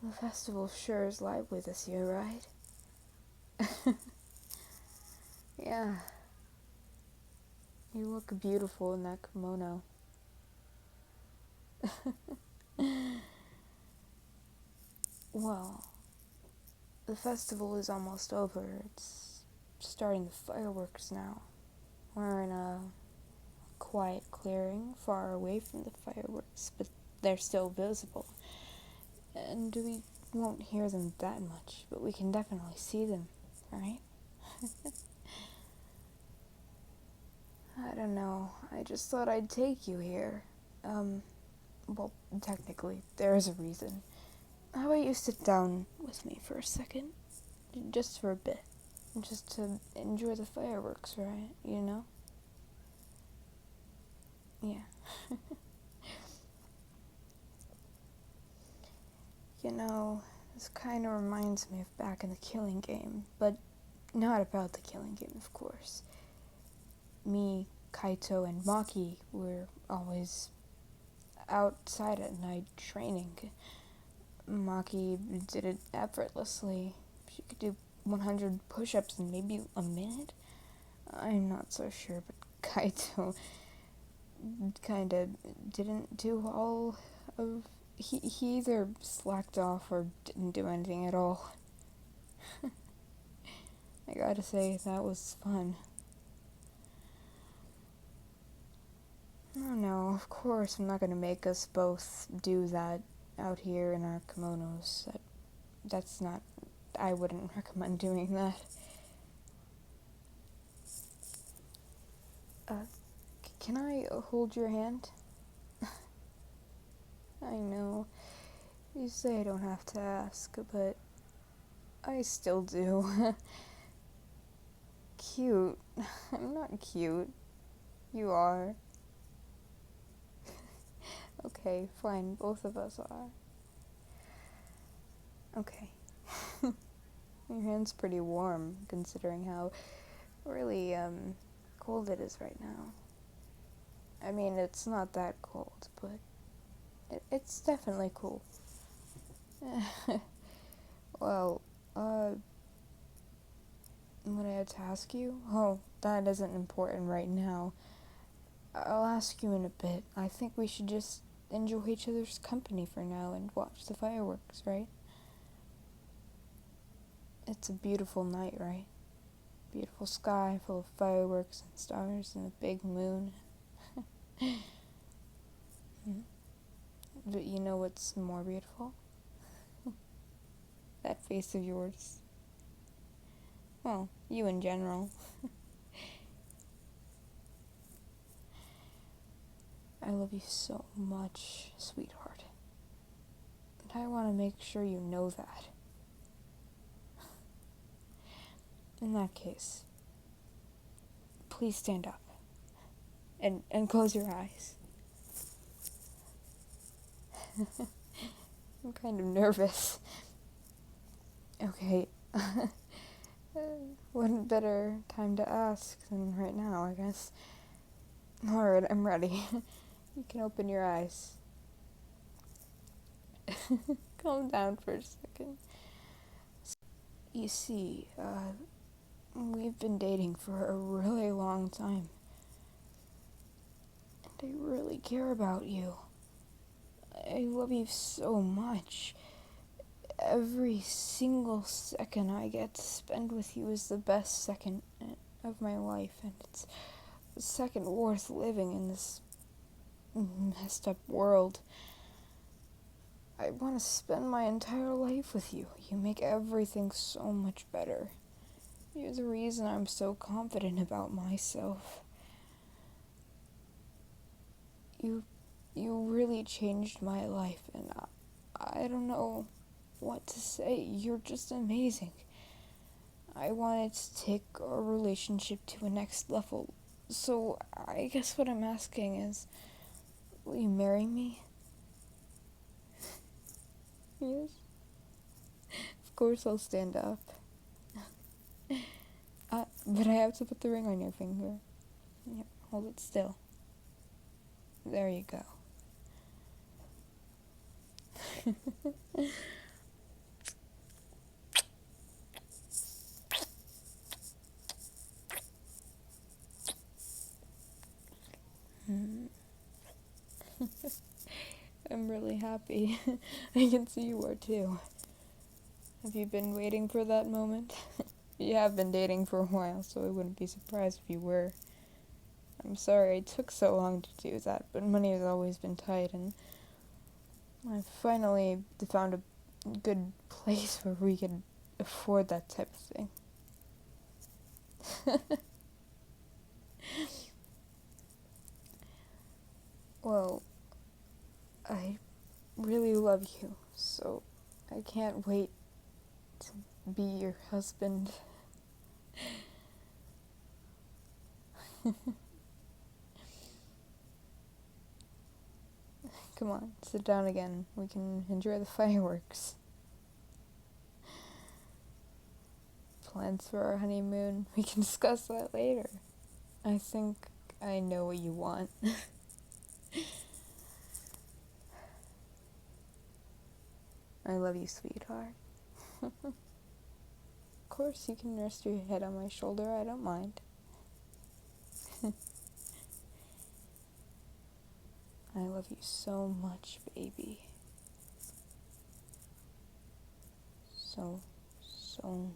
The festival sure is lively this year, right? Yeah, you look beautiful in that kimono. Well, the festival is almost over. It's starting the fireworks now. We're in a quiet clearing far away from the fireworks, but they're still visible. And we won't hear them that much, but we can definitely see them, right? I don't know. I just thought I'd take you here. Well, technically, there is a reason. How about you sit down with me for a second? Just for a bit. Just to enjoy the fireworks, right? You know? Yeah. You know, this kind of reminds me of back in the killing game, but not about the killing game, of course. Me, Kaito, and Maki were always outside at night training. Maki did it effortlessly. She could do 100 push-ups in maybe a minute? I'm not so sure, but Kaito kinda didn't do all of... He either slacked off or didn't do anything at all. I gotta say, that was fun. Oh no, of course I'm not gonna make us both do that out here in our kimonos. That's not... I wouldn't recommend doing that. Can I hold your hand? I know, you say I don't have to ask, but I still do. Cute. I'm not cute. You are. Okay, fine, both of us are. Okay. Your hand's pretty warm, considering how really, cold it is right now. I mean, it's not that cold, but it's definitely cool. Well, what I have to ask you? Oh, that isn't important right now. I'll ask you in a bit. I think we should just enjoy each other's company for now and watch the fireworks, right? It's a beautiful night, right? Beautiful sky full of fireworks and stars and a big moon. But you know what's more beautiful? That face of yours. Well, you in general. I love you so much, sweetheart. And I want to make sure you know that. In that case, please stand up. And close your eyes. I'm kind of nervous. Okay. What better time to ask than right now, I guess. Alright, I'm ready. You can open your eyes. Calm down for a second. You see, we've been dating for a really long time. And I really care about you. I love you so much. Every single second I get to spend with you is the best second of my life, and it's a second worth living in this messed up world. I want to spend my entire life with you. You make everything so much better. You're the reason I'm so confident about myself. You really changed my life, and I don't know what to say. You're just amazing. I wanted to take our relationship to a next level, so I guess what I'm asking is, will you marry me? Yes? Of course I'll stand up. But I have to put the ring on your finger. Yep, hold it still. There you go. I'm really happy. I can see you are too. Have you been waiting for that moment? You have been dating for a while, so I wouldn't be surprised if you were. I'm sorry it took so long to do that, but money has always been tight, and I finally found a good place where we could afford that type of thing. Well, I really love you, so I can't wait to be your husband. Come on, sit down again. We can enjoy the fireworks. Plans for our honeymoon, we can discuss that later. I think I know what you want. I love you, sweetheart. Of course, you can rest your head on my shoulder, I don't mind. I love you so much, baby. So, so